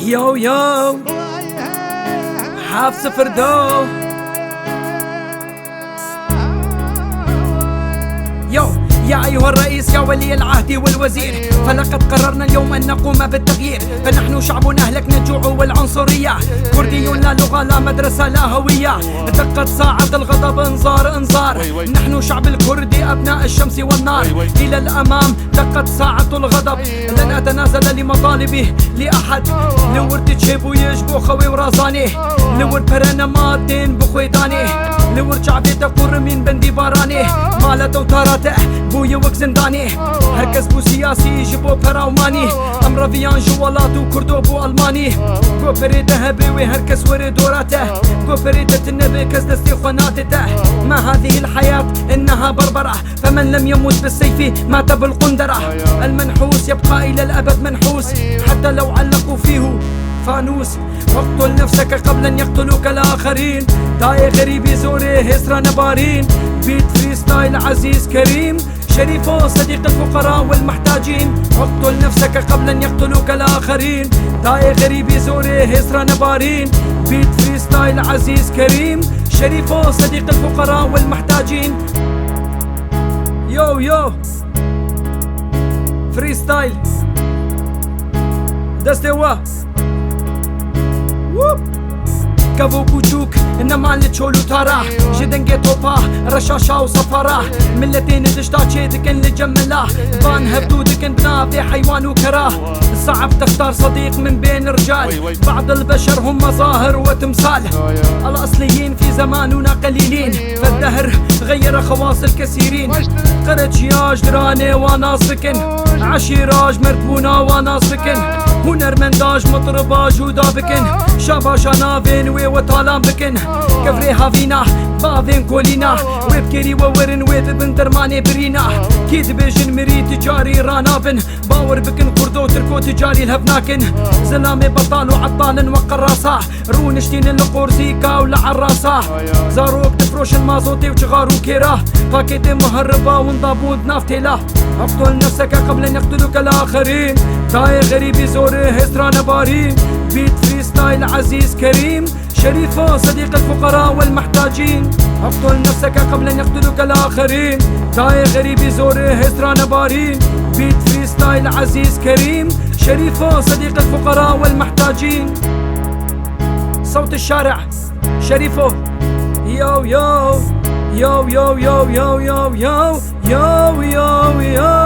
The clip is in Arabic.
يو يو حافظ فردو يو. يا أيها الرئيس يا ولي العهد والوزير، فلقد قررنا اليوم أن نقوم بالتغيير، فنحن شعب أهلكنا الجوع والعنصرية، كردي لا لغة لا مدرسة لا هوية، دقت ساعة الغضب انذار انذار، نحن شعب الكردي أبناء الشمس والنار، إلى الأمام دقت ساعة الغضب، لن أتنازل لمطالبي لأحد، نور تجيبو يجبو خوي ورازاني، نور برنا مادين بخويداني، نور شعبي تقر من بندي باراني، مالته وتاراته بويا وك زنداني، هركز بو سياسي جبو براوماني، امر فيان جوالاتو كردو بو الماني، كو فريد هبي هركز وري دوراته، كو فريدة النبي كز دستي خناتته، ما هذه الحياة انها بربرة، فمن لم يموت بالسيف مات بالقندرة، المنحوس يبقى الى الابد منحوس، حتى لو علقوا فيه فانوس، واقتل نفسك قبل ان يقتلوك الاخرين، تاي غريبي زوري هسرا نبارين، بيت فري ستايل عزيز كريم، شريفو صديق الفقراء والمحتاجين، اقتل نفسك قبل ان يقتلوك الاخرين، تاي غريبي زوري هسرا نبارين، بيت فري ستايل عزيز كريم، شريفو صديق الفقراء والمحتاجين. يو يو فري ستايل دستوا كفو كوچوك انما اللي تشولو تارا جدنجي توبا رشاشا وصفارا ملتين دشتا تشيدكن لجملا بان هبدو دكن بنافي حيوان وكراه صعب تختار صديق من بين الرجال بعض البشر هم مظاهر وتمثال الاصليين في زماننا قليلين فالدهر غير خواص الكثيرين قرج ياج دراني وانا سكن عشيراج مرتبونا وانا سكن هنرمنداج مطرباج ودابكن شاباش انا فين وي وطالام بكن كفري هافينا بافين كولينا ويبكيري وورن ويب بن درماني برينا كيد بيجن مري تجاري رانابن باور بكن كردو تركو تجاري الهفناكن زلامي بطال وعطال وقراسا رونشتين القورزيكا ولعراسا زاروك تفروش المازوتي وشغارو كيرا باكيتي مهربا ونضابود نافتيلا اقتل نفسك قبل ان يقتلوك الاخرين تاي غريبي زوري هسرا نبارين بيت فري ستايل عزيز كريم شريفو صديق الفقراء والمحتاجين اقتل نفسك قبل ان يقتلوك الاخرين تاي غريبي زوري هسرا نبارين بيت فري ستايل عزيز كريم شريفو صديق الفقراء والمحتاجين. صوت الشارع شريفو يو يو يو يو يو يو يو يو يو يو يو